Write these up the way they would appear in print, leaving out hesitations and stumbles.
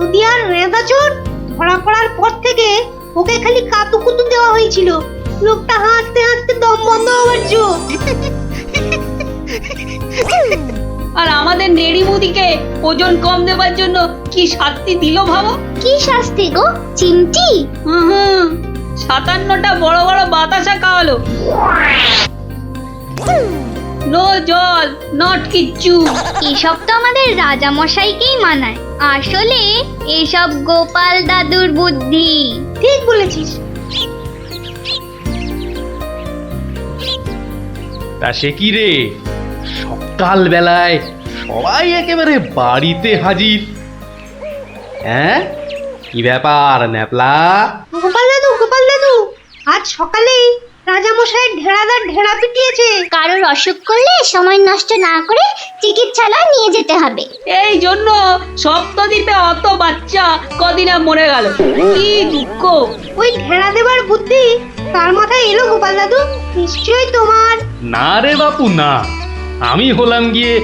নদিয়ার রেঁদাচোর ধরা পড়ার পর থেকে ওকে খালি কাতুকুতু দেওয়া হয়েছিল। লোকটা হাসতে হাসতে দম বন্ধ হওয়ার জো। আর আমাদের নেড়িমুদিকে ওজন কম দেওয়ার জন্য কি শাস্তি দিল ভাবো? কি শাস্তি গো চিমটি? হুম, 57টা বড় বড় বাতাসা খাওয়ালো। নো জল, নট কিচ্ছু। এসব তো আমাদের রাজা মশাইকেই মানায়, আসলে এসব গোপাল দাদুর বুদ্ধি। ঠিক বলেছিস। তা সে কি রে, সকাল বেলায় সবাই একেবারে বাড়িতে হাজির। হ্যাঁ, কি ব্যাপার ন্যাপলা? গোপাল দাদু, আজ সকালেই রাজামশাইয়ের ঢেড়াদার ঢেড়া পিটিয়েছে। কারোর অসুখ করলে সময় নষ্ট না করে চিকিৎসালয়ে নিয়ে যেতে হবে। এই জন্য সপ্তদ্বীপে অত বাচ্চা কদিনে মরে গেল। কি দুঃখ! ওই ঢেড়া দেবার বুদ্ধি তার মাথায় এলো গোপাল দাদু? নিশ্চয়ই তোমার। না রে বাপু না, আমি হলাম গিয়ে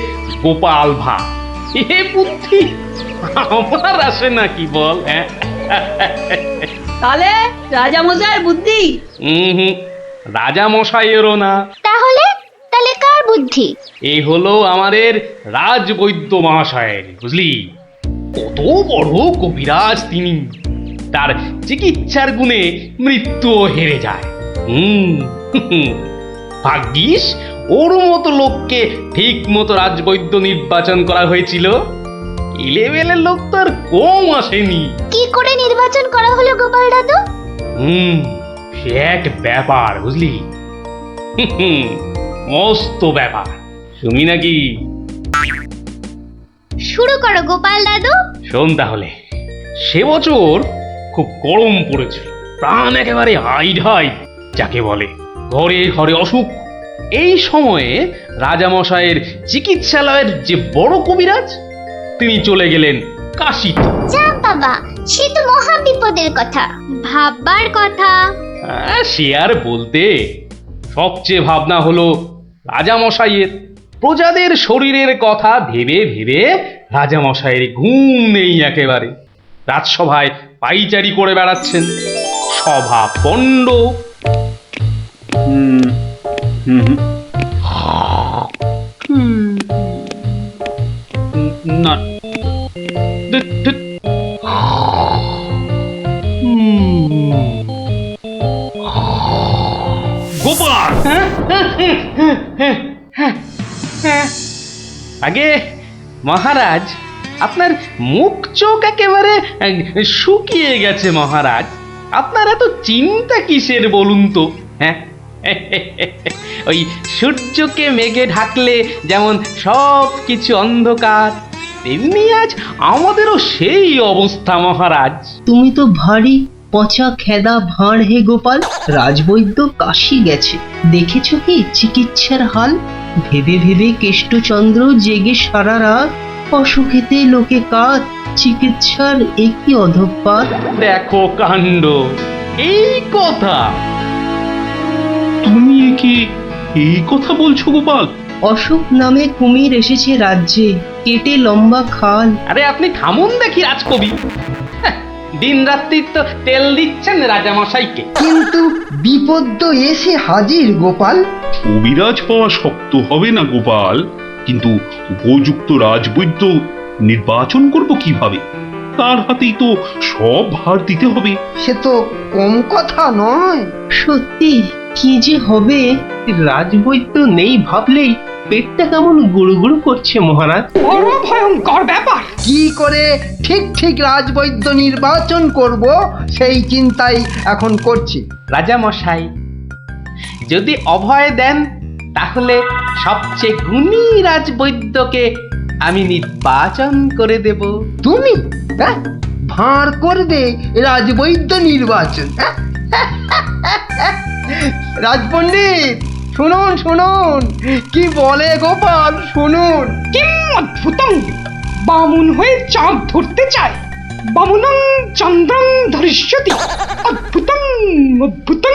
গোপাল ভাঁ। এ বুদ্ধি আমার আসে নাকি বল? হ্যাঁ, তাহলে রাজামশাইয়ের বুদ্ধি? হুম, রাজা মশাইয়েরও না। তাহলে কার বুদ্ধি? এই হলো আমাদের রাজবৈদ্য মহাশয়ের, বুঝলি? কত বড় কবিরাজ তিনি, তার চিকিৎসার গুণে মৃত্যুও হেরে যায়। ভাগ্যিস ওর মতো লোককে ঠিক মতো রাজবৈদ্য নির্বাচন করা হয়েছিল। ইলেভেলের লোক তো আর কম আসেনি। কি করে নির্বাচন করা হলো গোপাল দাদু? সে এক ব্যাপার, বুঝলি? মস্ত ব্যাপার, শুনি নাকি? শুরু করো গোপাল দাদু। শোন তাহলে। সে বছর খুব গরম পড়েছিল, প্রাণ একেবারে হাই যাকে বলে। ঘরে ঘরে অসুখ। এই সময়ে রাজামশাইয়ের চিকিৎসালয়ের যে বড় কবিরাজ, তিনি চলে গেলেন কাশীতে। যা বাবা, সে তো মহা বিপদের কথা, ভাববার কথা। সে আর বলতে, সবচেয়ে ভাবনা হলো রাজামশাইয়ের। প্রজাদের শরীরের কথা ভেবে ভেবে রাজামশাইয়ের ঘুম নেই একেবারে। রাজসভায় পাইচারি করে বেড়াচ্ছেন, সভা পণ্ড। না, গোপাল! আগে মহারাজ, আপনার মুখ চোখ একেবারে শুকিয়ে গেছে মহারাজ। আপনার এত চিন্তা কিসের বলুন তো? হ্যাঁ, ওই সূর্যকে মেঘে ঢাকলে যেমন সব কিছু অন্ধকার, তেমনি আজ আমাদেরও সেই অবস্থা মহারাজ। তুমি তো ভারী পচা খেদা ভাঁড় হে গোপাল। রাজবৈদ্য কাশি গেছে, দেখেছ কি চিকিৎসার হাল? ভেবে ভেবে কেষ্টচন্দ্র জেগে সারা রাত, অসুখেতে লোকে কাত, চিকিৎসার একই অধঃপাত। দেখো কাণ্ড, এই কথা তুমি কি এই কথা বলছো গোপাল? অসুখ নামে কুমির এসেছে রাজ্যে, কেটে লম্বা খাল। আরে আপনি থামুন দেখি রাজকবি। দিন রাত্রি তো তেল দিচ্ছেন রাজামশাইকে। কিন্তু বিপদ তো এসে হাজির গোপাল। কবিরাজ হওয়া শক্ত হবে না গোপাল, কিন্তু উপযুক্ত রাজবৈদ্য নির্বাচন করব কিভাবে? তার হাতেই তো সব ভার দিতে হবে। সে তো কম কথা নয়। সত্যি কি যে হবে, রাজবৈদ্য নেই ভাবলেই পেটটা কেমন গুড়ুগুড়ু করছে মহারাজ। বড় ভয়ঙ্কর ব্যাপার। কি করে ঠিক রাজবৈদ্য নির্বাচন করব সেই চিন্তাই এখন করছি। রাজামশাই যদি অভয় দেন, তাহলে সবচেয়ে গুণী রাজবৈদ্যকে আমি নির্বাচন করে দেব। তুমি ভাঁড় করবে রাজবৈদ্য নির্বাচন? রাজপণ্ডিত শুনুন শুনুন, কি বলে গোপাল শুনুন। কিম অদ্ভুতং! বামুন হয়ে চাঁদ ধরতে চায়। বামুনং চন্দ্রং ধরিষ্যতি। অদ্ভুতং অদ্ভুতং।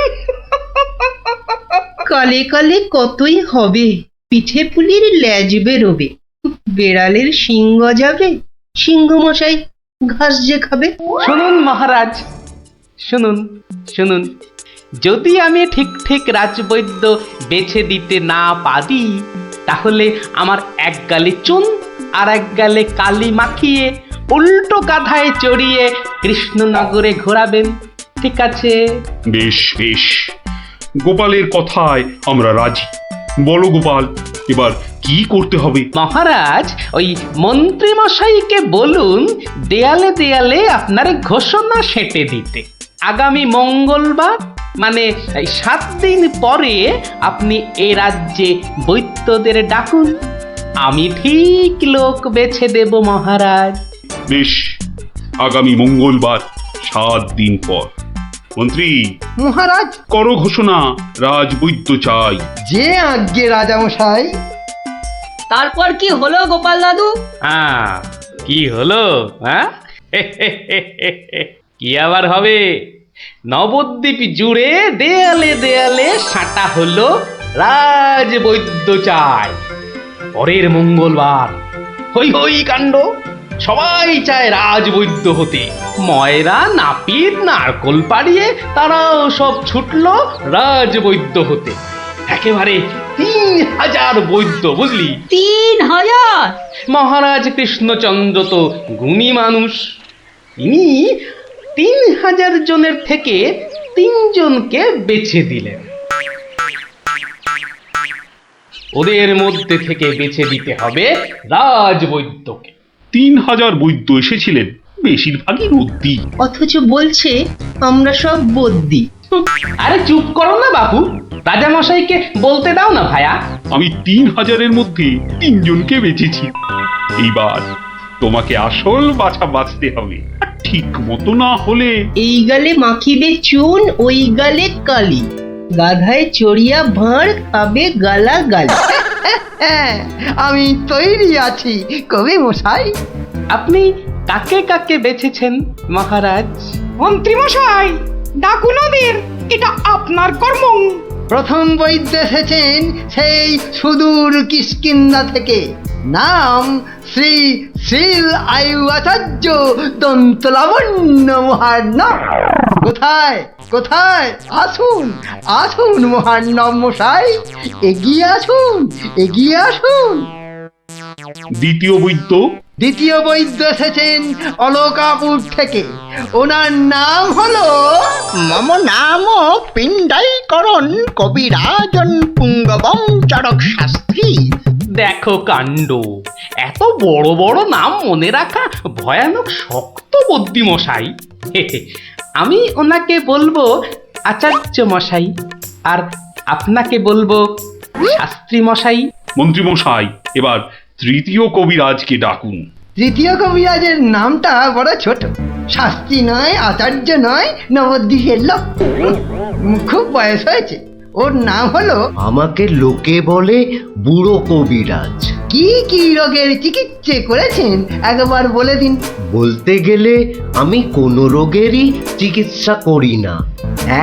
কালে কালে কতই হবে, পিঠে পুলির ল্যাজ বেরোবে, বেড়ালের সিংহ যাবে। সিংহ মশাই ঘাস যে খাবে। শুনুন মহারাজ, শুনুন শুনুন, যদি আমি ঠিক ঠিক রাজবৈদ্য বেছে দিতে না পারি, তাহলে আমার এক গালে চুন আর এক গালে কালি মাখিয়ে উল্টো গাধায় চড়িয়ে কৃষ্ণনগরে ঘোরাবেন, ঠিক আছে? বেশ বেশ, গোপালের কথায় আমরা রাজি। বলো গোপাল, এবার কি করতে হবে? মহারাজ, ওই মন্ত্রী মশাইকে বলুন দেয়ালে দেয়ালে আপনার ঘোষণা সেঁটে দিতে। আগামী মঙ্গলবার মানে 7 দিন পরে আপনি এ রাজ্যে বৈদ্যদের ডাকুন, আমি ঠিক লোক বেছে দেব মহারাজ। বেশ, আগামী মঙ্গলবার 7 দিন পর। মন্ত্রী, মহারাজ, করো ঘোষণা, রাজবৈদ্য চাই। যে আজ্ঞে রাজামশাই। তারপর কি হলো গোপাল দাদু? হ্যাঁ, কি হলো? হ্যাঁ, কি আবার হবে? নবদ্বীপ জুড়ে দেয়ালে দেয়ালে সাঁটা হলো রাজবৈদ্য চাই। পরের মঙ্গলবার হই হই কাণ্ড, সবাই চায় রাজবৈদ্য হতে। ময়রা নাপিত নারকোল পাড়িয়ে তারাও সব ছুটলো রাজবৈদ্য হতে। একেবারে 3000 বৈদ্য, বুঝলি? 3000? মহারাজ কৃষ্ণচন্দ্র তো গুণী মানুষ, তিনি 3000 জনের থেকে 3 জনকে বেছে দিলেন। ওদের মধ্যে থেকে বেছে দিতে হবে রাজবৈদ্যকে। 3000 বৈদ্য এসেছিলেন, বেশিরভাগই রদ্দি। অথচ বলছে আমরা সব বদ্যি। আরে চুপ করো না বাপু, রাজামশাইকে বলতে দাও না ভায়া। আমি 3000-এর মধ্যে 3 জনকে বেঁচেছি। এইবার তোমাকে আসল বাছা বাছতে হবে, আর ঠিক মতো না হলে এই গালে মাখিবে চুন, ওই গালে কালি, গাধায় চড়িয়া ভাঁড় খাবে গালা গালি। হ্যাঁ, আমি তৈরি আছি কবি মশাই। আপনি কাকে কাকে বেছেছেন মহারাজ? মন্ত্রী মশাই, ডাকুন ওদের, এটা আপনার কর্ম। প্রথম বৈদ্য এসেছেন সেই সুদূর কিষ্কিন্ধা থেকে, নাম শ্রী শ্রীল আয়ু আচার্য দন্তলাবণ্য মহার্ণব। কোথায় কোথায়? আসুন আসুন মহার্ণব মশাই, এগিয়ে আসুন এগিয়ে আসুন। দ্বিতীয় বৈদ্য? দ্বিতীয় বৈদ্য এসেছেন অলকাপুর থেকে, ওনার নাম হলো মম নাম পিণ্ডাইকরণ কবিরাজন পুঙ্গবং চরক শাস্ত্রী। দেখো কাণ্ড, এত বড় বড় নাম মনে রাখা ভয়ানক শক্ত বুদ্ধি মশাই। আমি ওনাকে বলবো আচার্য মশাই, আর আপনাকে বলবো শাস্ত্রী মশাই। মন্ত্রী মশাই, এবার তৃতীয় কবিরাজকে ডাকুন। তৃতীয় কবিরাজের নামটা বড় ছোট, শাস্ত্রী নয়, আচার্য নয়, নবদ্বীপের লোক, খুব বয়স হয়েছে। ওর নাম হলো, আমাকে লোকে বলে বুড়ো কবিরাজ। কি কি রোগের চিকিৎসা করেছেন একবার বলে দিন। বলতে গেলে আমি কোনো রোগেরই চিকিৎসা করি না,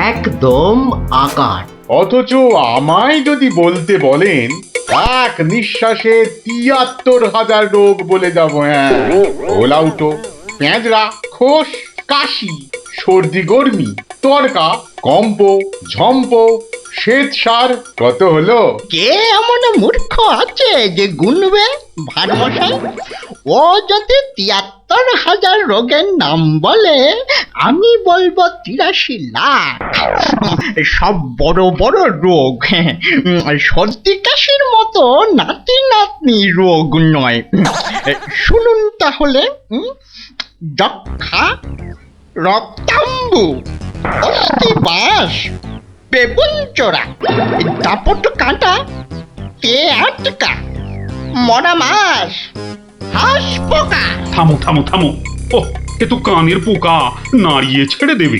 একদম আকার। অথচ আমায় যদি বলতে বলেন, এক নিঃশ্বাসে ৭৩,০০০ রোগ বলে যাব। হ্যাঁ, ওলাউটো, পেঁজরা, খোস, কাশি, সর্দি গর্মি, তরকা, কম্প, ঝম্প, শ্বেত সার, কত হলো? কে এমন মূর্খ আছে যে গুনবে ভারমশাই? ও যদি ৭৩,০০০ রোগের নাম বলে, আমি বলবো ৮৩ লাখ। সব বড় বড় রোগ, সর্দি কাশির মতো নাতি নাতনি রোগ নয়। শুনুন তাহলে, যক্ষা, রক্তাম্বু, অস্থিবাস, বেগুন চোরা, দাপট কাঁটা, আটকা, মরা মাছ, হাঁস পোকা। থামো থামো থামো, ও এ তো কানের পোকা, নাড়িয়ে ছেড়ে দেবে।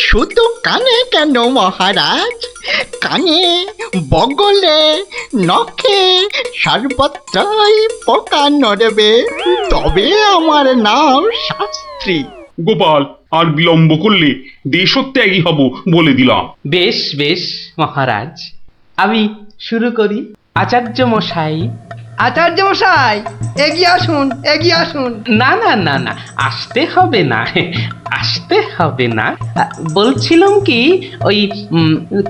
শুধু কানে কেন মহারাজ, কানে, বগলে, নখে, সর্বত্রই পোকা নড়বে, তবে আমার নাম শাস্ত্রী। গোপাল, আর বিলম্ব করলে দেশত্যাগী হব বলে দিলাম। বেশ বেশ মহারাজ, আমি শুরু করি। আচার্য মশাই, আচার্য মশাই এগিয়ে আসুন, এগিয়ে আসুন। না না না না, আসতে হবে না, আসতে হবে না। বলছিলাম কি, ওই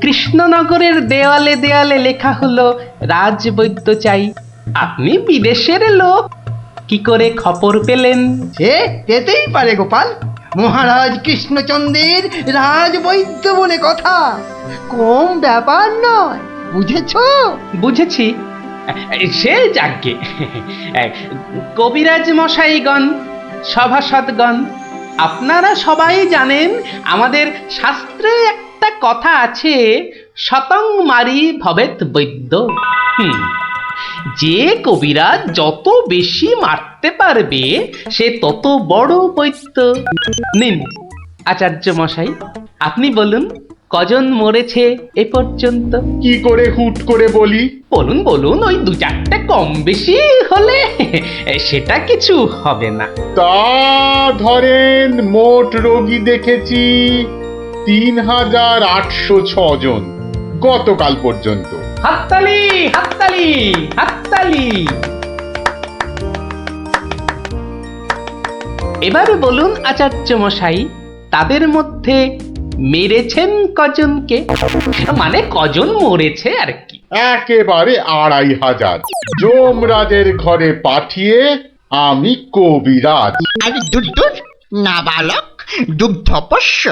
কৃষ্ণনগরের দেওয়ালে দেওয়ালে লেখা হলো রাজবৈদ্য চাই। আপনি বিদেশের লোক, কি করে খবর পেলেন? সে যেতেই পারে গোপাল, মহারাজ কৃষ্ণচন্দ্রের রাজবৈদ্য বলে কথা, কম ব্যাপার নয়, বুঝেছো? বুঝেছি, সে যাকে। কবিরাজ মশাইগণ, সভাসদগণ, আপনারা সবাই জানেন আমাদের শাস্ত্রে একটা কথা আছে, শতং মারি ভবেত বৈদ্য। যে কবিরাজ যত বেশি মারতে পারবে সে তত বড় বৈদ্য। নিন আচার্য মশাই, আপনি বলুন কজন মরেছে এ পর্যন্ত? কি করে হুট করে বলি? বলুন বলুন, ওই দু চারটে কম বেশি হলে সেটা কিছু হবে না। তা ধরেন মোট রোগী দেখেছি ৩,৮০৬ জন গতকাল পর্যন্ত। হাততালি হাততালি হাততালি। এবার বলুন আচার্য মশাই, তাদের মধ্যে মেরেছেন কজনকে? মানে কজন মরেছে আর কি। একেবারে ২৫০০। যমরাজের ঘরে পাঠিয়ে আমি কবিরাজ। আরে দূর দূর, নাবালক দুগ্ধপোষ্য,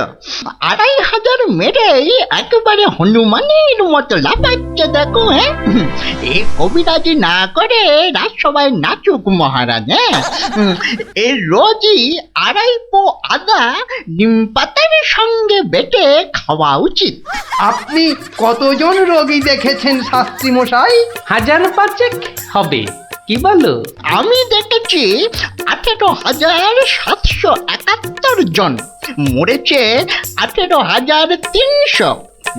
২৫০০ মেরেই একেবারে হনুমানের মতো লাফাচ্ছে দেখো। হ্যাঁ, এ কবিরাজি না করে রাজসভায় নাচুক মহারাজ। হ্যাঁ, এর রোজই ২.৫ পো আদা নিম পাতার সঙ্গে বেটে খাওয়া উচিত। আপনি কতজন রোগী দেখেছেন শাস্ত্রী মশাই? ১৫০০ হবে, কি বলো? আমি দেখেছি ১৮,৭৭১ জন, মরেছে ১৮,৩০০।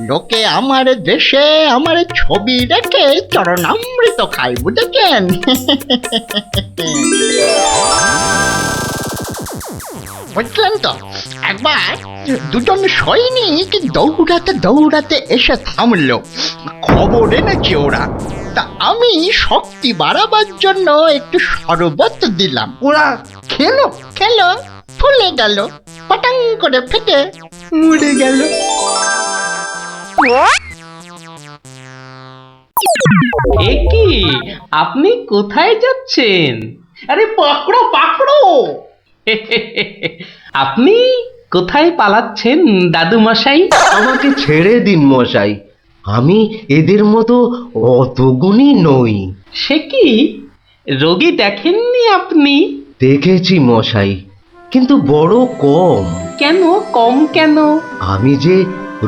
লোকে আমার দেশে আমার ছবি রেখে চরণামৃত খায়, বুঝেছেন? বুঝলেন তো? একবার দুজন সৈনিক দৌড়াতে দৌড়াতে এসে থামলো, খবর এনেছে ওরা। তা আমি শক্তি বাড়াবার জন্য একটু শরবত দিলাম। ওরা খেলো? খেলো, ফুলে গেল, পটাং করে ফেটে মরে গেল। এ কি, আপনি কোথায় যাচ্ছেন? আরে পাকড়ো পাকড়ো। আপনি কোথায় পালাচ্ছেন দাদু মশাই? আমাকে ছেড়ে দিন মশাই, আমি এদের মতো অত গুণী নই। সে কি, রোগী দেখেননি আপনি? দেখেছি মশাই, কিন্তু বড় কম। কেন কম কেন? আমি যে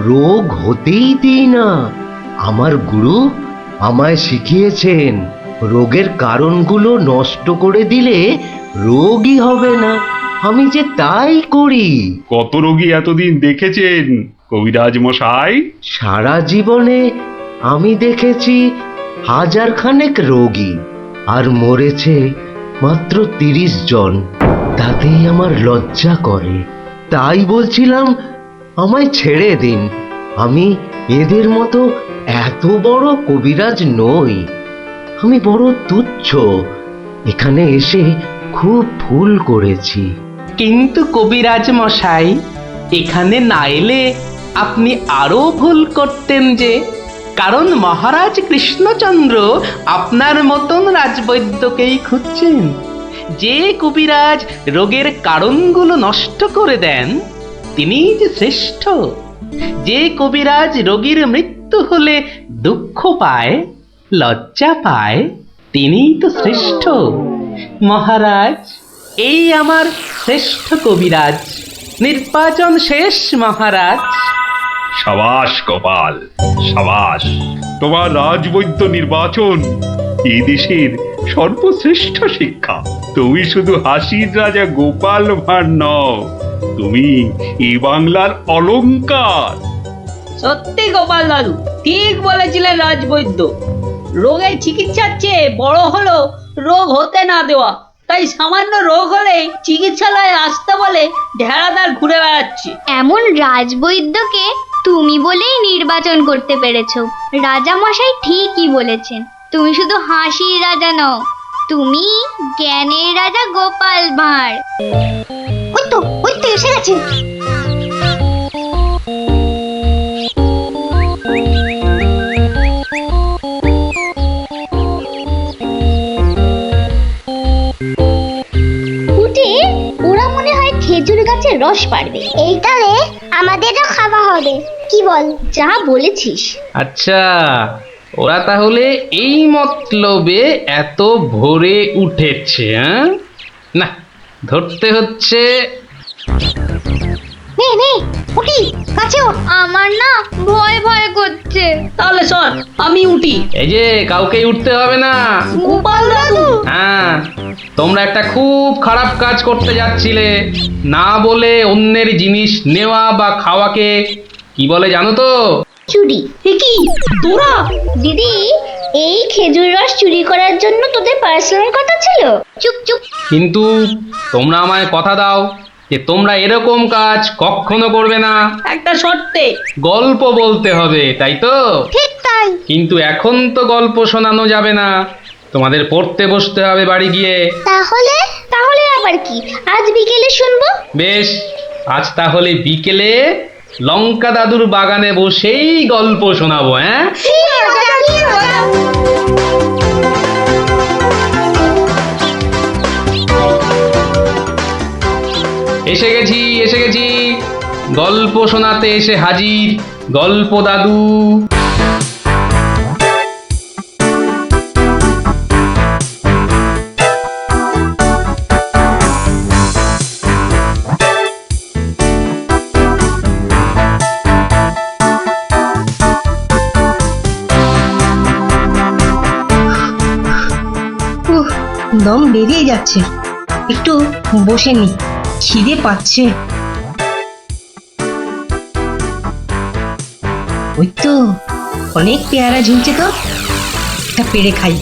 রোগ হতেই দিই না। আমার গুরু আমায় শিখিয়েছেন, রোগের কারণগুলো নষ্ট করে দিলে রোগই হবে না। আমি যে তাই করি। কত রোগী এতদিন দেখেছেন কবিরাজ মশাই? সারা জীবনে আমি দেখেছি ১০০০ খানেক রোগী, আর মরেছে মাত্র ৩০ জন। তাতেই আমার লজ্জা করে। তাই বলছিলাম আমায় ছেড়ে দিন, আমি এদের মতো এত বড় কবিরাজ নই। আমি বড় তুচ্ছ, এখানে এসে খুব ভুল করেছি। কিন্তু কবিরাজ মশাই, এখানে না এলে আপনি আরো ভুল করতেন যে, কারণ মহারাজ কৃষ্ণচন্দ্র আপনার মতন রাজবৈদ্যকেই খুঁজছেন। যে কবিরাজ রোগের কারণগুলো নষ্ট করে দেন তিনিই যে শ্রেষ্ঠ। যে কবিরাজ রোগীর মৃত্যু হলে দুঃখ পায়, লজ্জা পায়, তিনিই তো শ্রেষ্ঠ। মহারাজ, এই আমার শ্রেষ্ঠ কবিরাজ, নির্বাচন শেষ মহারাজ। সাবাস গোপাল, সাবাস। তোমার রাজবৈদ্য নির্বাচন এই দেশের সর্বশ্রেষ্ঠ শিক্ষা। তুমি শুধু হাসির রাজা গোপাল ভাঁড় নও, তুমি এই বাংলার অলংকার। সত্যি গোপাল দাদু ঠিক বলেছিলেন রাজবৈদ্য। রোগের চিকিৎসার চেয়ে বড় হলো রোগ হতে না দেওয়া। তাই সামান্য রোগ হলেই চিকিৎসালয়ে আসতে বলে ঢেড়াদার ঘুরে বেড়াচ্ছে। এমন রাজবৈদ্যকে তুমি বলেই নির্বাচন করতে পেরেছো। রাজামশাই ঠিকই বলেছেন, তুমি শুধু হাসির রাজা নও, তুমি জ্ঞানের রাজা গোপাল ভাঁড়। ওই তো এসে গেছে। উঠে ওরা মনে হয় খেজুর গাছের রস পারবে, এইটারে আমাদেরও খাওয়া হবে। কি বল? যা বলেছিস। আচ্ছা, ওরা তাহলে এই মতলবে এত ভোরে উঠেছে, হ্যাঁ? না, ধরতে হচ্ছে। নে উঠি, কাছে ওঠ। আমার না ভয় ভয় করছে। তাহলে শোন, আমি উঠি। এই যে, কাউকে উঠতে হবে না। গোপাল দাদু, হ্যাঁ, তোমরা একটা খুব খারাপ কাজ করতে যাচ্ছিলে। না বলে অন্যের জিনিস নেওয়া বা খাওয়াকে কি বলে জানো তো? চুরি। এ কি তোরা? দিদি, এই খেজুর রস চুরি করার জন্য তোদের পার্সোনাল কথা ছিল? চুপ চুপ। কিন্তু তোমরা আমায় কথা দাও যে তোমরা এরকম কাজ কখনো করবে না। একটা শর্তে। গল্প বলতে হবে, তাই তো? ঠিক তাই। কিন্তু এখন তো গল্প শোনানো যাবে না, তোমাদের পড়তে বসতে হবে বাড়ি গিয়ে। তাহলে তাহলে আবার কি? আজ বিকেলে শুনবো। বেশ, আজ তাহলে বিকেলে লঙ্কা দাদুর বাগানে বসেই গল্প শোনাবো, হ্যাঁ? এসে গেছি, গল্প শোনাতে এসে হাজির গল্প দাদু। দম বেরিয়ে যাচ্ছে, একটু বসে নি, খিদে পাচ্ছে। ওই তো অনেক পেয়ারা ঝুলছে, তো একটা পেড়ে খাই।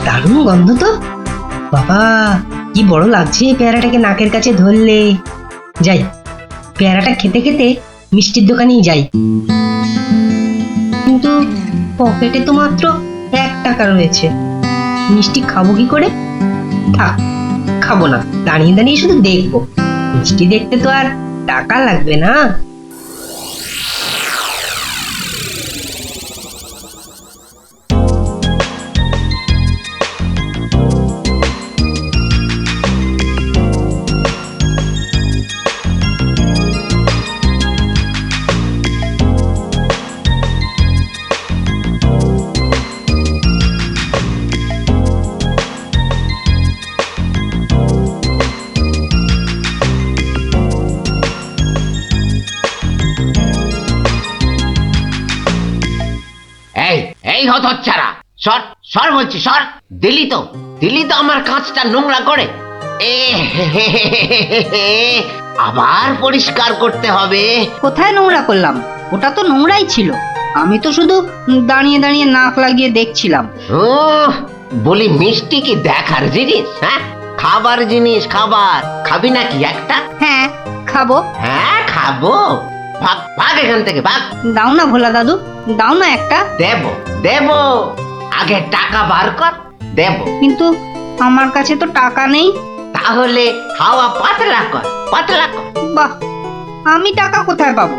দারুণ গন্ধ তো। বাবা, কি বড় লাগছে পেয়ারাটাকে নাকের কাছে ধরলে। যাই, পেয়ারাটা খেতে খেতে মিষ্টির দোকানেই যাই। কিন্তু পকেটে তো মাত্র 1 টাকা রয়েছে, মিষ্টি খাবো কি করে? থাক, খাবো না, দাঁড়িয়ে দাঁড়িয়ে শুধু দেখবো। মিষ্টি দেখতে তো আর টাকা লাগবে না। এই হতচ্ছাড়া, সর সর বলছি, সর। দিলি তো আমার কাঁচটা নোংরা করে। আবার পরিষ্কার করতে হবে। কোথায় নোংরা করলাম? ওটা তো নোংরাই ছিল। আমি তো শুধু দাঁড়িয়ে দাঁড়িয়ে নাক লাগিয়ে দেখছিলাম। বলি, মিষ্টি কি দেখার জিনিস? হ্যাঁ, খাবার জিনিস। খাবার খাবি নাকি একটা? হ্যাঁ, খাবো। হ্যাঁ, খাবো। ভাগ ভাগ এখান থেকে, ভাগ। দাও না ভোলা দাদু, দাও না একটা। দেব, আগে টাকা বার কর, দেব। কিন্তু আমার কাছে তো টাকা নেই। তাহলে হাওয়া পাতলা কর, পাতলা কর। বাহ, আমি টাকা কোথায় পাবো?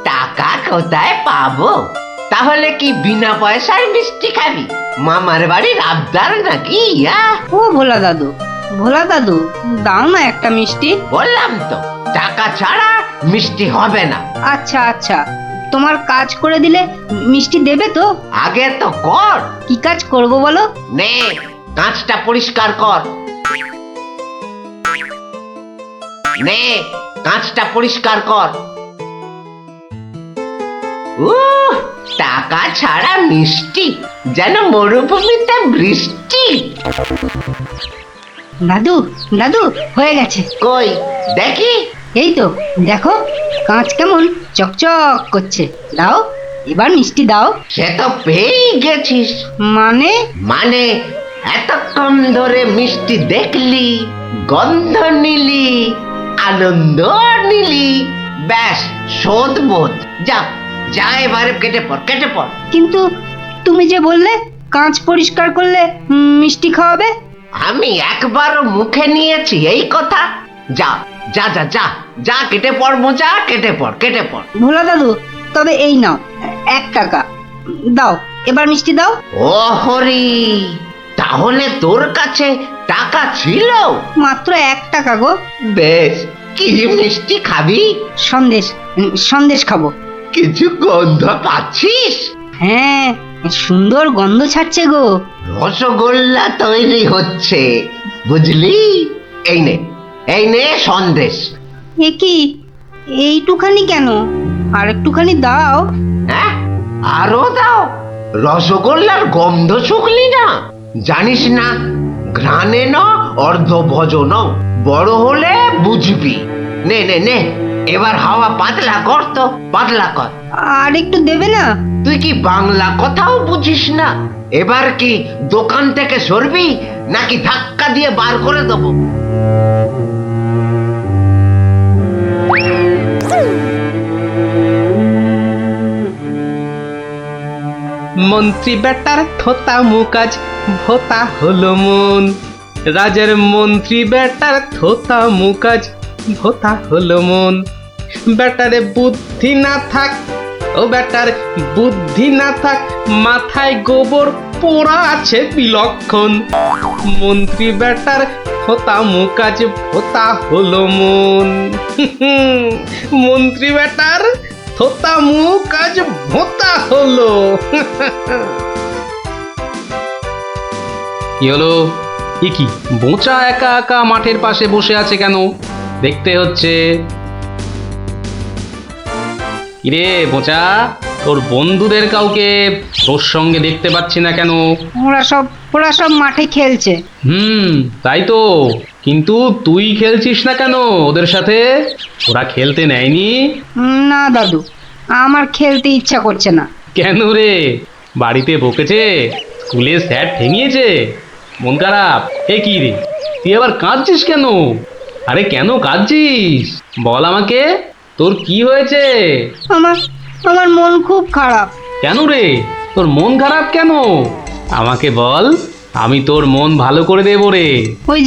টাকা কোথায় পাবো? তাহলে কি বিনা পয়সায় মিষ্টি খাবি? মামার বাড়ির আবদার নাকি? ও ভোলা দাদু, ভোলা দাদু, দাও না একটা মিষ্টি। বললাম তো, টাকা ছাড়া মিষ্টি হবে না। আচ্ছা আচ্ছা, তোমার কাজ করে দিলে মিষ্টি দেবে তো? আগে তো কর। কি কাজ করব বলো? নে, কাঁচটা পরিষ্কার কর। নে, কাঁচটা পরিষ্কার কর। টাকা ছাড়া মিষ্টি যেন মরুভূমিতে বৃষ্টি। দাদু দাদু, হয়ে গেছে। কই দেখি? এই তো দেখো, কাঁচ কেমন চকচক করছে। দাও, এবার মিষ্টি দাও। সে তো পেয়ে গেছিস। মানে এতক্ষণ ধরে মিষ্টি দেখলি, গন্ধ নিলি, আনন্দ নিলি, ব্যাস শোধ বোধ। যা যা এবারে কেটে পড়, কেটে পড়। কিন্তু তুমি যে বললে কাঁচ পরিষ্কার করলে মিষ্টি খাওয়াবে। আমি একবারও মুখে নিয়েছি এই কথা? যা যা যা যা যা কেটে পড় মোচা, কেটে পড়, কেটে পড়। ভোলা দাদু, তবে এই নাও 1 টাকা দাও, এবার মিষ্টি দাও। ও হরি, তাহলে তোর কাছে টাকা ছিল? মাত্র 1 টাকা গো। বেশ, কি মিষ্টি খাবি? সন্দেশ খাবো। কিছু গন্ধ পাচ্ছিস? হ্যাঁ, সুন্দর গন্ধ ছাড়ছে গো। রসগোল্লা তৈরি হচ্ছে, বুঝলি? এই নে, এই নে সন্দেশ। এ কি, এইটুখানি কেন? আর একটুখানি দাও। হ্যাঁ, আরো দাও। রসগোল্লার গন্ধ শুকলি না? জানিস না, ঘ্রাণে ন অর্ধ ভজন, বড় হলে বুঝবি। নে নে নে, এবার হাওয়া পাতলা কর তো, পাতলা কর। আর একটু দেবে না? তুই কি বাংলা কথাও বুঝিস না? এবার কি দোকান থেকে সরবি নাকি ধাক্কা দিয়ে বার করে দেবো? মন্ত্রী বেটার থোতা মুকাজ ভোতা হলো মন। রাজার মন্ত্রী বেটার থোতা মুকাজ ভোতা হলো মন। বেটারে বুদ্ধি না থাক, ও বেটার বুদ্ধি না থাক, মাথায় গোবর পোড়া আছে বিলক্ষণ। মন্ত্রী বেটার থোতা মুকাজ ভোতা হলো মন। মন্ত্রী বেটার থোতা মুখ আজ ভোতা হলো। কি হলো? এ কি, বোচা একা একা মাঠের পাশে বসে আছে কেন? দেখতে হচ্ছে। কিরে বোচা, তোর বন্ধুদের কাউকে তোর সঙ্গে দেখতে পাচ্ছি না কেন? ওরা সব মাঠে খেলছে। তাই তো, কিন্তু তুই খেলছিস না কেন ওদের সাথে? ওরা খেলতে নেয়নি? না দাদু, আমার খেলতে ইচ্ছা করছে না। কেন রে, বাড়িতে বকেছে? স্কুলে স্যার ঠেঙিয়েছে? মন খারাপ? এ কি রে, তুই আবার কাঁদছিস কেন? আরে কেন কাঁদছিস বল আমাকে, তোর কি হয়েছে? আমার মন খুব খারাপ। কেন রে, তোর মন খারাপ কেন? আমাকে বল, আমি তোর মন ভালো করে দেবো রে। ওই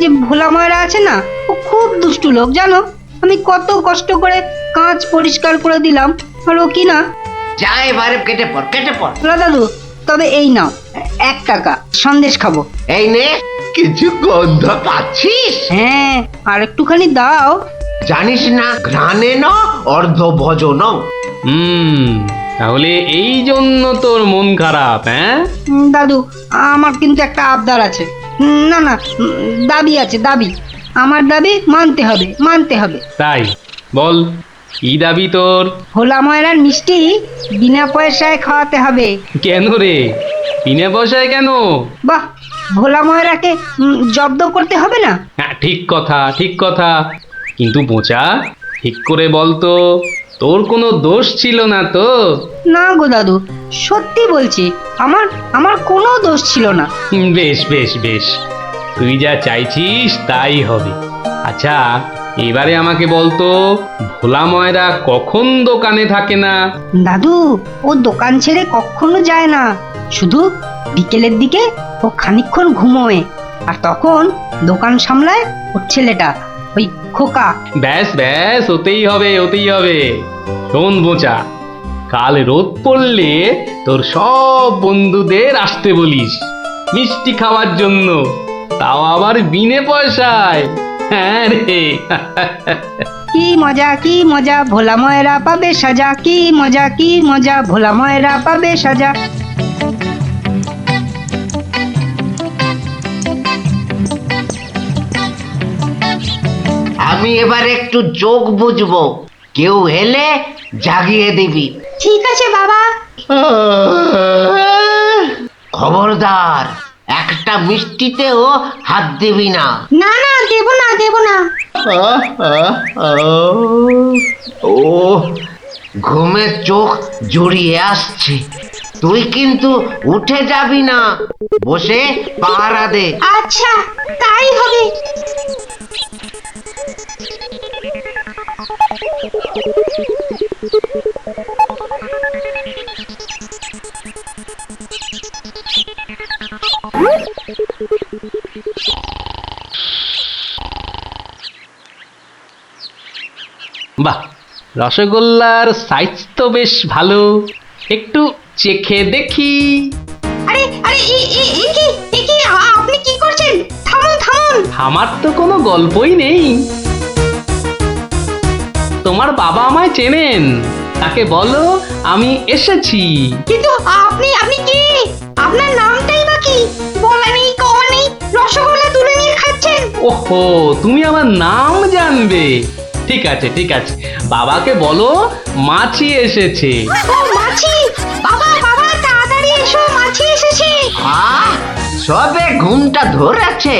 যে ভোলা ময়রা আছে না, ও খুব দুষ্টু লোক জানো। আমি কত কষ্ট করে কাঁচ পরিষ্কার করে দিলাম, আর ও কি না। যা এবারে কেটে পড়, কেটে পড়। ভোলা দাদু, তবে এই নাও 1 টাকা, সন্দেশ খাবো। এই নে, কিছু গন্ধ পাচ্ছিস? হ্যাঁ, আর একটুখানি দাও। জানিস না, ঘ্রাণে ন অর্ধ ভজন। তাহলে এই জন্য তোর মন খারাপ? হ্যাঁ দাদু, আমার কিন্তু একটা আবদার আছে। না না, দাবি আছে, দাবি। আমার দাবি মানতে হবে। তাই বল, কি দাবি তোর? ভোলা ময়রার মিষ্টি বিনা পয়সায় খাওয়াতে হবে। কেন রে, বিনা পয়সায় কেন? বাহ, ভোলা ময়রাকে জব্দ করতে হবে না? হ্যাঁ, ঠিক কথা, ঠিক কথা। কিন্তু বোচা, ঠিক করে বলতো, তোর কোনো দোষ ছিল না তো? না গো দাদু, সত্যি বলছি, আমার কোনো দোষ ছিল না। বেশ বেশ বেশ, তুই যা চাইছিস তাই হবে। আচ্ছা, এবারে আমাকে বলতো, ভোলা ময়রা কখন দোকানে থাকে না? দাদু, ও দোকান ছেড়ে কখনো যায় না। শুধু বিকেলের দিকে ও খানিকক্ষণ ঘুমোয়, আর তখন দোকান সামলায় ওর ছেলেটা, ওই খোকা। ব্যাস ব্যাস, ওতেই হবে। শোন বোচা, কাল রোদ পড়লে তোর সব বন্ধুদের আসতে বলিস মিষ্টি খাওয়ার জন্য, তাও আবার বিনে পয়সায়। হ্যাঁ রে। কি মজা, ভোলা ময়রা পাবে সাজা। কি মজা, ভোলা ময়রা পাবে সাজা। আমি এবার একটু যোগ বুঝবো, কেউ এলে জাগিয়ে দিবি। ঠিক আছে বাবা। খবরদার, একটা মিষ্টিতেও হাত দিবি না। না না, দেব না। ও, ঘুমের চোখ জড়িয়ে আসছে। তুই কিন্তু উঠে যাবি না, বসে পাহারা দে। আচ্ছা, তাই হবে। বাহ, রসগোল্লার সাইজ তো বেশ ভালো, একটু চেখে দেখি। আরে আরে আপনি কি করছেন? থামুন থামুন। আমার তো কোনো গল্পই নেই। তোমার বাবা আমায় চেনেন, তাকে বলো আমি এসেছি। কিন্তু আপনি কি? আপনার নামটাই বা কি? বলা নেই কওয়া নেই, রসগোল্লা তুলে নিয়ে খাচ্ছেন। ওহো, তুমি আমার নাম জানবে? ঠিক আছে ঠিক আছে, বাবাকে বলো মাছি এসেছে। ও মাছি! বাবা বাবা তাড়াতাড়ি এসো, মাছি এসেছে। সবে ঘুমটা ধরেছে,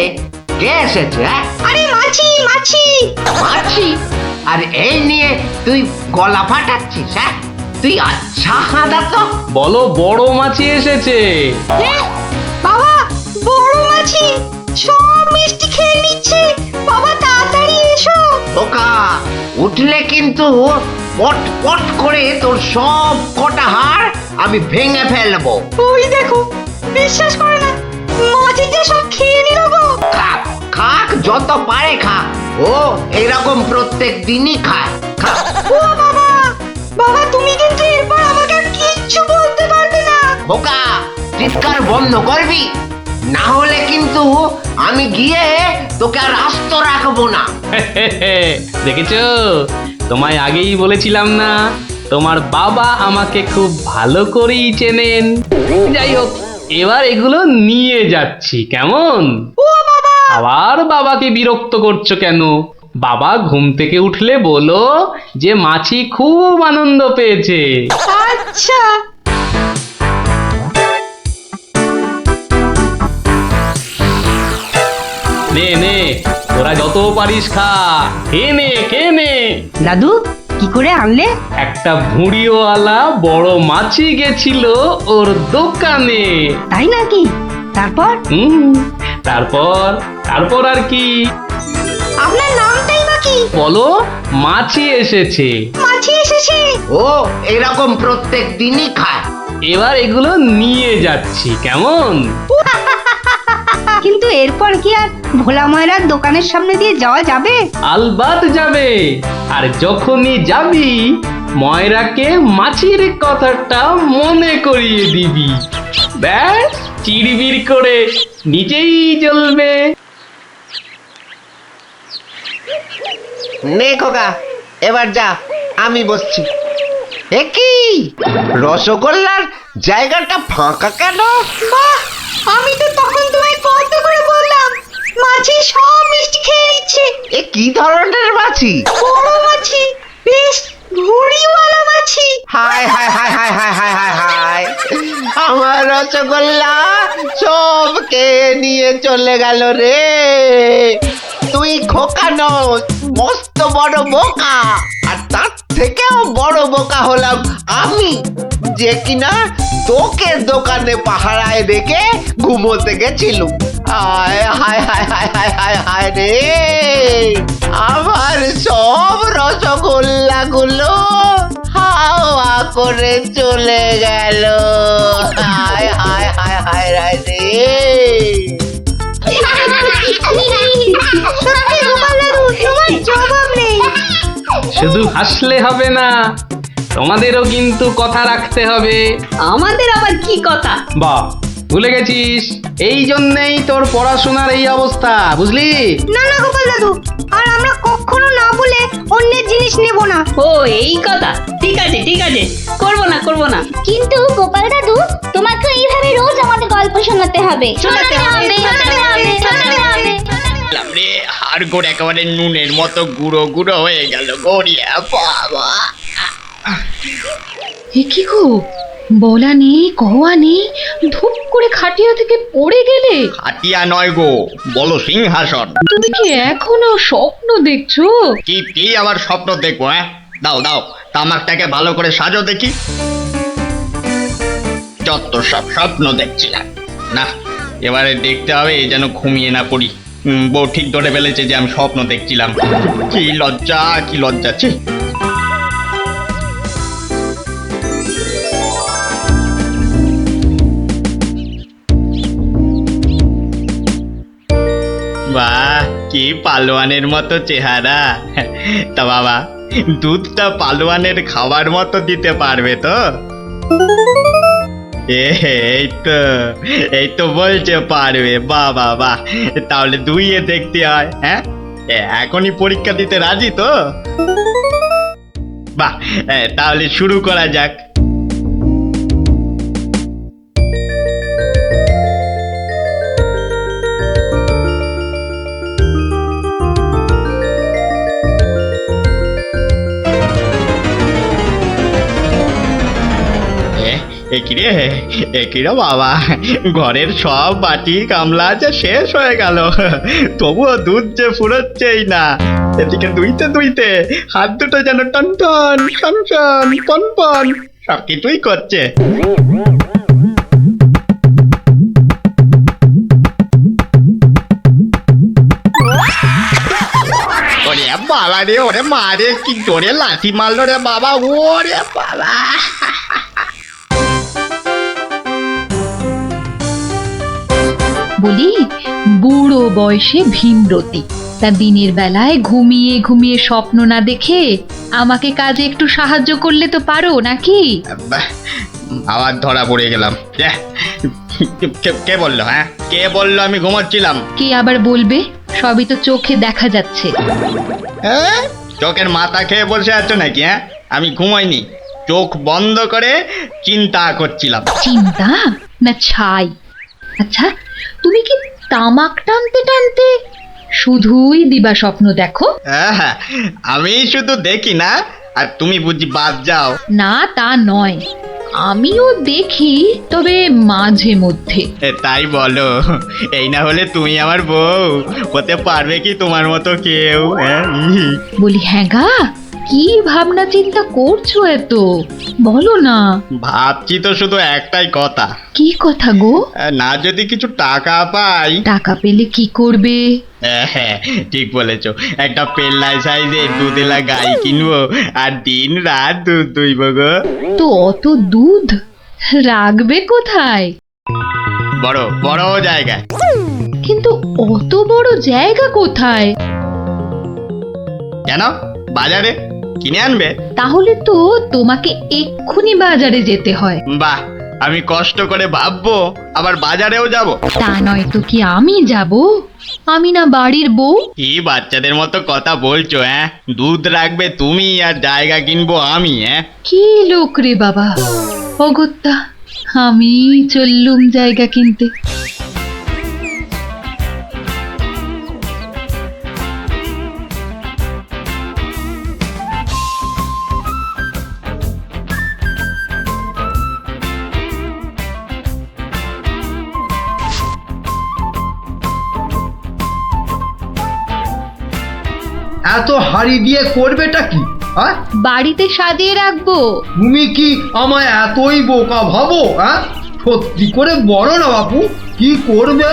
কে এসেছে? আরে মাছি মাছি মাছি? আর এই নিয়ে তুই গলা ফাটাচ্ছিস? হ্যাঁ, তুই আচ্ছা হাঁদা তো। বলো বড় মাছি এসেছে। বাবা, বড় মাছি সব মিষ্টি খেয়ে নিচ্ছে। বাবা তাড়াতাড়ি এসো। ওকা উঠলে কিন্তু পট পট করে তোর সব কটা হাড় আমি ভেঙে ফেলবো। ওই দেখো, বিশ্বাস করে না, মাছি যে সব খেয়ে নিল গো। খাক খাক, যত পারে খাক, ও এরকম প্রত্যেক দিনই খায়। ও বাবা, বাবা তুমি কিন্তু এরপর আমাকে কিচ্ছু বলতে পারবে না। ওকা চিৎকার বন্ধ করবি, না হলে কিন্তু আমি গিয়ে তোকে আর আস্ত রাখবো না। দেখেছো, তোমায় আগেই বলেছিলাম না, তোমার বাবা আমাকে খুব ভালো করেই চেনেন। যাই হোক, এবার এগুলো নিয়ে যাচ্ছি, কেমন? আবার বাবাকে বিরক্ত করছো কেন? বাবা ঘুম থেকে উঠলে বলো যে মাছি খুব আনন্দ পেয়েছে। আচ্ছা। নে নে, তোরা যত পারিস খা, খেয়ে নে। দাদু, কি করে আনলে? একটা ভুঁড়িওয়ালা বড় মাছি গেছিল ওর দোকানে। তাই নাকি? তারপর? তারপর আর কি? আপনার নামটাই বা কি? বলো মাছি এসেছে। মাছি এসেছে? ও এরকম প্রত্যেক দিনই খায়। এবার এগুলো নিয়ে যাচ্ছি, কেমন? কিন্তু এরপর কি আর ভোলা ময়রার দোকানের সামনে দিয়ে যাওয়া যাবে? আলবাত যাবে। আর যখনই যাবি, ময়রাকে মাছির কথাটা মনে করিয়ে দিবি। ব্যাস, চিড়বিড় করে নিজেই জ্বলবে। নে খোকা, এবার যা, আমি বসছি। এ কি, রসগোল্লার জায়গাটা ফাঁকা কেন? বাহ, আমি তো তখন তোমায় কত করে বললাম, মাছি সব মিষ্টি খেয়ে নিচ্ছে। এ কি ধরনের মাছি? বড় মাছি, বেশ ভুঁড়িওয়ালা মাছি। হায় হায় হায় হায় হায় হায় হায় হায়, আমার রসগোল্লা সব খেয়ে নিয়ে চলে গেল রে। তুই খোকা নস, মস্ত বড় বোকা। আর তার থেকেও বড় বোকা হলাম আমি, যে কিনা তোকে দোকানে পাহারায় রেখে ঘুমোতে গেছিলুম। হায় হায় হায় হায় হায় হায় হায় রে, আমার সব রসগোল্লা গুলো হাওয়া করে চলে গেল। হায় হায় হায় হায় হায় রে। সত্যি গোপাল দাদু, তোমার জবাব নেই। শুধু হাসলে হবে না, তোমাদেরও কিন্তু কথা রাখতে হবে। আমাদের আবার কি কথা? বাহ, ভুলে গেছিস? এই জন্যেই তোর পড়াশোনার এই অবস্থা, বুঝলি? না না গোপাল দাদু, আর আমরা কখনো না বলে অন্যের জিনিস নেব না। ও এই কথা, ঠিক আছে করবো না। কিন্তু গোপাল দাদু, তোমাকে এইভাবে রোজ আমাদের গল্প শোনাতে হবে। শোনাতে হবে। রে হাড় গোড় একেবারে নুনের মতো গুঁড়ো গুঁড়ো হয়ে গেল গড়িয়া বাবা। কি গো, বলা নেই কওয়া নেই, ধূপ করে খাটিয়া থেকে পড়ে গেলে। হাতিয়া নয় গো, বলো সিংহাসন। তুমি কি এখনো স্বপ্ন দেখছো? কি আবার স্বপ্ন দেখবো? হ্যাঁ, দাও তামাকটাকে ভালো করে সাজো দেখি। যত সব স্বপ্ন দেখছিলাম, না এবারে দেখতে হবে যেন ঘুমিয়ে না পড়ি। বউ ঠিক ধরে ফেলেছে যে আমি স্বপ্ন দেখছিলাম। কি লজ্জা ছি। বাহ, কি পালোয়ানের মতো চেহারা। তা বাবা, দুধটা পালোয়ানের খাবার মতো দিতে পারবে তো? এই তো বলছে পারবে। বাহ বাহ বাহ, তাহলে দুইয়ে দেখতে হয়। হ্যাঁ, এখনই পরীক্ষা দিতে রাজি তো? বাহ, তাহলে শুরু করা যাক। একিরে বাবা, ঘরের সব বাটি গামলা যে শেষ হয়ে গেল, তবুও দুধ যে ফুরোচ্ছেই না। এদিকে দুইতে দুইতে হাত দুটো যেন টন টন টন টন পন পন সব কিছুই করছে। ওরে বাবা রে, ওরে মা রে, কি জোরে লাথি মারলো রে বাবা, ওরে বাবা। বলি, বুড়ো বয়সে ভীমরতি, তা দিনের বেলায় ঘুমিয়ে ঘুমিয়ে স্বপ্ন না দেখে আমাকে কাজে একটু সাহায্য করলে তো পারো নাকি? আবার ধরা পড়ে গেলাম। কে বললো? হ্যাঁ, কে বললো আমি ঘুমাচ্ছিলাম? কে আবার বলবে? সবই তো চোখে দেখা যাচ্ছে। চোখের মাথা খেয়ে বসে আছো নাকি? হ্যাঁ, আমি ঘুমাইনি, চোখ বন্ধ করে চিন্তা করছিলাম। চিন্তা না ছাই? আচ্ছা, তুমি কি তামাক টানতে টানতে শুধুই দিবা স্বপ্ন দেখো? হ্যাঁ, আমি শুধু দেখি না, আর তুমি বুঝি বাদ যাও? না, তা নয়, আমিও দেখি, তবে মাঝে মধ্যে। তাই বলো? এই না হলে তুমি আমার বউ হতে পারবে কি তোমার মতো কেউ? বলি, হ্যাঁ গা, কি ভাবনা চিন্তা করছো এত? বলো না। ভাবছি তো শুধু একটাই কথা। কি কথা গো? না যদি কিছু টাকা পাই। টাকা পেলে কি করবে? হ্যাঁ, ঠিক বলেছো, একটা পেল্লাই সাইজের দুধেলা গাই কিনবো আর দিন রাত দুধ দুইব গো। তো অত দুধ রাখবে কোথায়? বড় বড় জায়গায়। কিন্তু অত বড় জায়গা কোথায়? কেন, বাজারে কিনে আনবে? তাহলে তো তোমাকে এক্ষুনি বাজারে যেতে হয়। বাহ, আমি কষ্ট করে ভাববো আবার বাজারেও যাব? তা নয় তো কি আমি যাব? আমি না বাড়ির বউ? কি বাচ্চাদের মতো কথা বলছো? হ্যাঁ, দুধ রাখবে তুমি আর জায়গা কিনবো আমি? হ্যাঁ, কি লোক রে বাবা, অগত্যা আমি চললুম জায়গা কিনতে। এত হাড়ি দিয়ে করবেটা কি? হ্যাঁ, বাড়িতে সাজিয়ে রাখবো। তুমি কি আমায় এতই বোকা ভাবো? হ্যাঁ, সত্যি করে বলো না বাপু, কি করবে?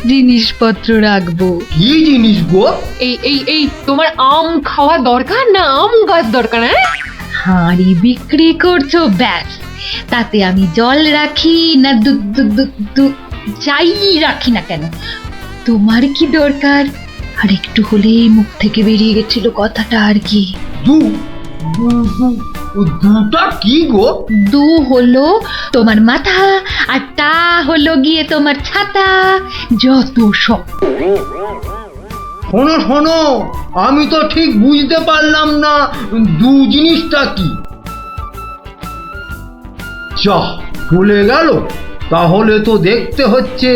জিনিসপত্র রাখবো। কি জিনিস গো? এই এই এই তোমার আম খাওয়া দরকার না আম গাছ দরকার? হাঁড়ি বিক্রি করছো, ব্যাস, তাতে আমি জল রাখি না দুধ যাই রাখি না কেন, তোমার কি দরকার? আর একটু হলেই মুখ থেকে বেরিয়ে গেছিল কথাটা আর কি। দুটা কি গো? দু হলো তোমার মাথা, আর টা হলো গিয়ে তোমার ছাতা, যত সব। শোনো শোনো, আমি তো ঠিক বুঝতে পারলাম না দু জিনিসটা কি। যা ভুলে গেল, তাহলে তো দেখতে হচ্ছে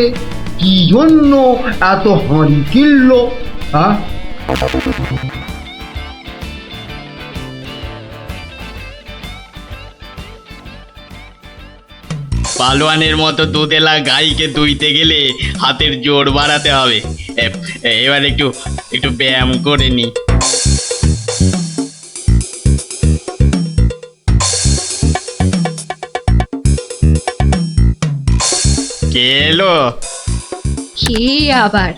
কি জন্য এত হাঁড়ি কিনলো। হ্যাঁ, পালোয়ানের মতো দুধেলা গাইকে দুইতে গেলে হাতের জোর বাড়াতে হবে। এবার একটু একটু ব্যায়াম করে নি। কে এলো? কে আবার?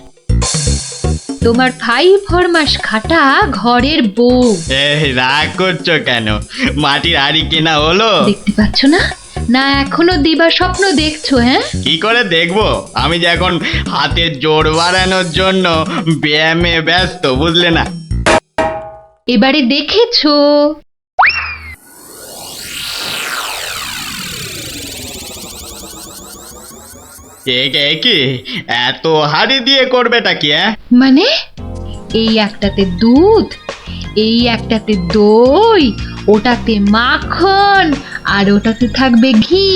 তোমার ভাই ফরমাস খাটা ঘরের বউ। রাগ করছো কেন? মাটির হাড়ি কেনা হলো? দেখতে পাচ্ছ না না এখনো দিবা স্বপ্ন দেখছো? হ্যাঁ, কি করে দেখবো? আমি যে এখন হাতের জোর বাড়ানোর জন্য ব্যায়ামে ব্যস্ত, বুঝলে না? এবারে দেখেছো? কি এত হাড়ি দিয়ে করবেটা কি? মানে এই একটাতে দুধ, এই একটাতে দই, ওটাতে মাখন, আর ওটাতে থাকবে ঘি।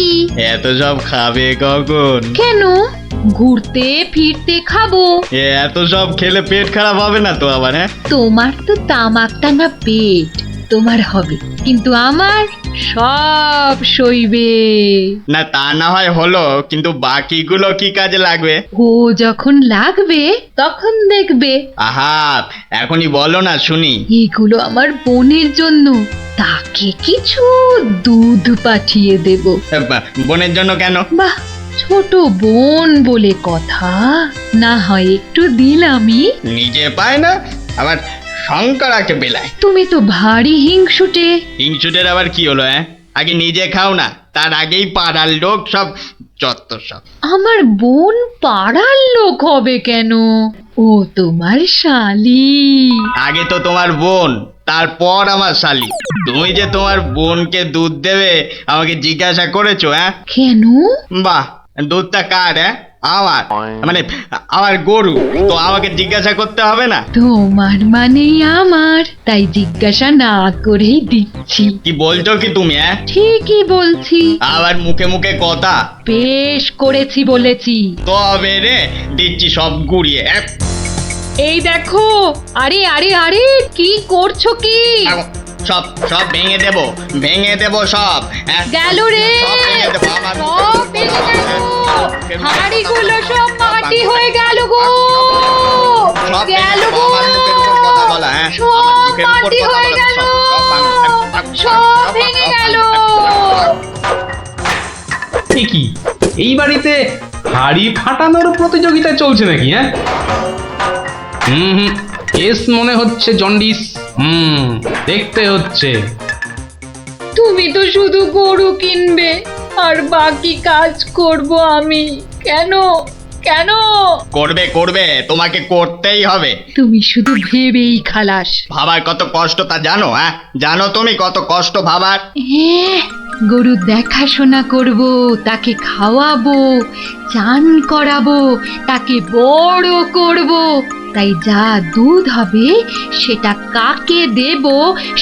এত সব খাবে কখন? কেন? ঘুরতে ফিরতে খাবো। এত সব খেলে পেট খারাপ হবে না তো আবার? তোমার তো তামাক টানা পেট, তোমার হবে, কিন্তু আমার সব সইবে। না তা না হয় হলো, কিন্তু বাকিগুলো কি কাজে লাগবে? ও যখন লাগবে তখন দেখবে। আহা, এখনই বলো না শুনি। এগুলো আমার বোনের জন্য, তাকে কিছু দুধ পাঠিয়ে দেব। বোনের জন্য কেন? বাহ, ছোট বোন বলে কথা, না হয় একটু দিলামই। নিজে পায় না, আবার শঙ্করাকে বেলায়। তুমি তো ভারী হিংসুটে। হিংসুটের আবার কি হলো? আগে নিজে খাও না, তার আগেই পাড়ার লোক সব যত সব। আমার বোন পাড়ার লোক হবে কেন? ও তোমার শালি। আগে তো তোমার বোন, তারপর আমার শালি। তুমি যে তোমার বোনকে দুধ দেবে আমাকে জিজ্ঞাসা করেছো? কেন? বাহ, দুধটা কার? আমার, মানে আমার গরু, তো আমাকে জিজ্ঞাসা করতে হবে না? তোমার মানেই আমার, তাই জিজ্ঞাসা না করেই দিচ্ছি। কি বলছো কি তুমি? ঠিকই বলছি। আবার মুখে মুখে কথা। বেশ করেছি বলেছি। তবে রে দিচ্ছি সব গুড়িয়ে। এই দেখো, আরে আরে আরে, কি করছো কি? সব সব ভেঙে দেবো, ভেঙে দেবো সব। গেল রে, সব ভেঙে দেবো আমার। সব ভেঙে গেল, হাড়িগুলো সব মাটি হয়ে গেল গো, গেল গো, সব মাটি হয়ে গেল, সব ভেঙে গেল। কি এই বাড়িতে হাড়ি ফাটানোর প্রতিযোগিতা চলছে নাকি? কেস মনে হচ্ছে জন্ডিস। দেখতে হচ্ছে। তুমি তো শুধু গরু কিনবে আর বাকি কাজ করব আমি। কেন কেন? করবে করবে, তোমাকে করতেই হবে। তুমি শুধু ভেবেই খালাস। ভাবার কত কষ্ট তা জানো? জানো তুমি কত কষ্ট ভাবার? হ্যাঁ, গরু দেখাশোনা করব, তাকে খাওয়াবো, চান করাবো, তাকে বড় করব, তাই যা দুধ হবে সেটা কাকে দেব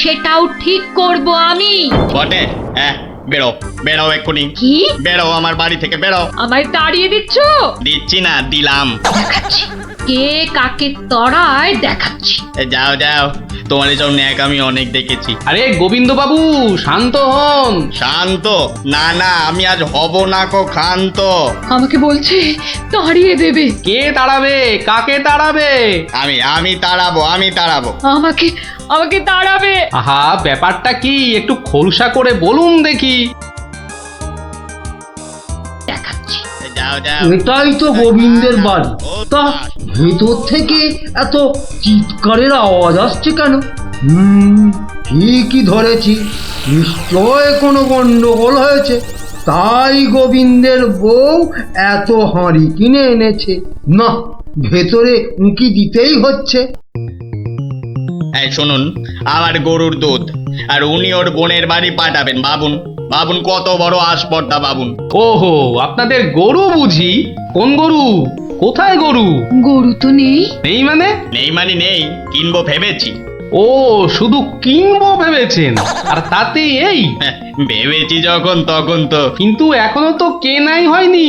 সেটাও ঠিক করব আমি। বটে? বেরো বেরো এক্ষুনি। কি? বেরো আমার বাড়ি থেকে, বেরো। আমায় তাড়িয়ে দিচ্ছ? দিচ্ছি না, দিলাম। দেখাচ্ছি কে কাকে তড়ায়, দেখাচ্ছি। যাও যাও, তোমার এসব ন্যাক আমি অনেক দেখেছি। আরে গোবিন্দ বাবু, শান্ত হন। শান্ত? না না, আমি আজ হব না কো ক্ষান্ত। আমাকে বলছে তাড়িয়ে দেবে। কে তাড়াবে? কাকে তাড়াবে? আমি তাড়াবো, আমি তাড়াবো। আমাকে আমাকে তাড়াবে। আহা, ব্যাপারটা কি একটু খোলসা করে বলুন দেখি। দেখাচ্ছি। যাও যাও। এটাই তো গোবিন্দের বাড়ি। তা ভেতর থেকে এত চিৎকারের আওয়াজ আসছে কেন? ঠিকই ধরেছি, নিশ্চয় কোনো গন্ডগোল হয়েছে, তাই গোবিন্দের বউ এত হাঁড়ি কিনে এনেছে। না, ভেতরে উঁকি দিতেই হচ্ছে। এই শুনুন, আমার গরুর দুধ, আর উনি ওর বোনের বাড়ি পাঠাবেন। ভাবুন ভাবুন কত বড় আসপর্দা, ভাবুন। ওহো, আপনাদের গরু বুঝি? কোন গরু? কোথায় গরু? গরু তো নেই। নেই মানে? নেই মানে নেই, কিনবো ভেবেছি। ও, শুধু কিনবো ভেবেছেন? আর তাতে এই? ভেবেছি যখন তখন তো। কিন্তু এখনো তো কেনাই হয়নি।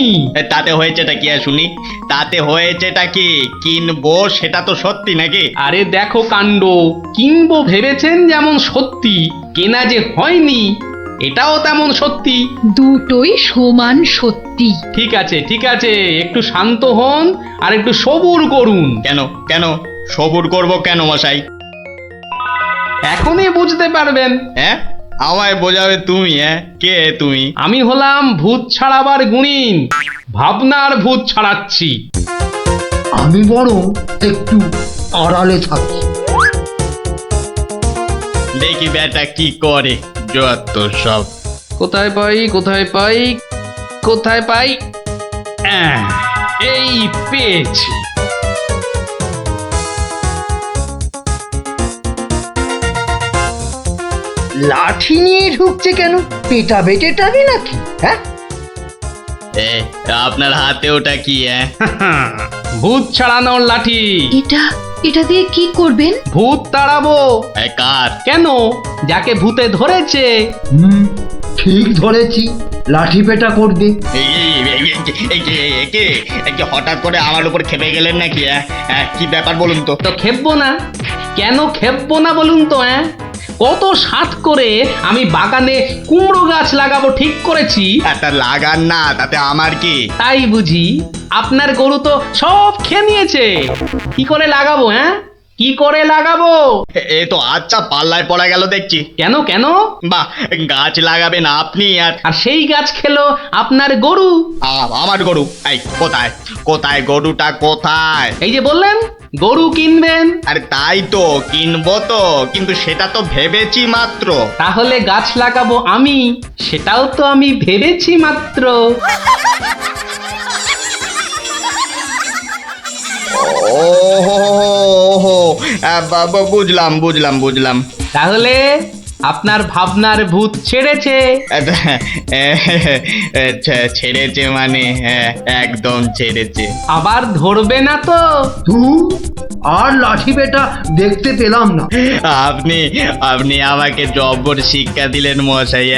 তাতে হয়েছেটা কি শুনি? তাতে হয়েছেটা কি? কিনবো সেটা তো সত্যি নাকি? আরে দেখো কাণ্ড, কিনবো ভেবেছেন যেমন সত্যি, কেনা যে হয়নি এটাও তেমন সত্যি। দুটোই সমান সত্যি। ঠিক আছে ঠিক আছে, একটু শান্ত হন আর একটু সবুর করুন। কেন কেন সবুর করব কেন মশাই? এখনই বুঝতে পারবেন। আমায় বোঝাবে তুমি? কে তুমি? আমি হলাম ভূত ছাড়াবার গুণিন, ভাবনার ভূত ছাড়াচ্ছি। আমি বরং একটু আড়ালে থাকি। দেখি বেটা কি করে, যত সব। কোথায় পাই কোথায় পাই কোথায় পাই এই পেয়েছি। লাঠি নিয়ে ঢুকছে কেন? পেটা বেটেটাবে নাকি? হ্যাঁ, আপনার হাতে ওটা কি? ভূত ছাড়ানোর লাঠি। এটা দিয়ে কি করবেন? ভূত তাড়াবো। কার? কেন? যাকে ভূতে ধরেছে। ঠিক ধরেছি, লাঠি পেটা করবে। হঠাৎ করে আমার উপর খেপে গেলেন নাকি? কি ব্যাপার বলুন তো? তো খেপবো না? কেন খেপবো না বলুন তো? কত সাত করে আমি বাগানে কুমড়ো গাছ লাগাবো ঠিক করেছি। একটা লাগান না, তাতে আমার কি? তাই বুঝি? আপনার গরু তো সব খেয়ে নিয়েছে। কি করে লাগাবো? কি করে লাগাবো? এ তো আচ্ছা পাল্লায় পড়া গেল দেখছি। কেন কেন? বাহ, গাছ লাগাবেন আপনি আর সেই গাছ খেলো আপনার গরু। আমার গরু? এই কোথায় কোথায় গরুটা কোথায়? এই যে বললেন গরু কিনবেন। আরে তাই তো কিনবো তো, কিন্তু সেটা তো ভেবেছি মাত্র। তাহলে গাছ লাগাবো আমি, সেটাও তো আমি ভেবেছি মাত্র। ওহো, বুঝলাম বুঝলাম বুঝলাম। তাহলে আপনার ভাবনার ভূত ছেড়েছে। ছেড়েছে মানে? একদম ছেড়েছে। আবার ধরবে না তো? আর লাঠি পেটা দেখতে পেলাম না। আপনি আমাকে জব্বর শিক্ষা দিলেন মশাই।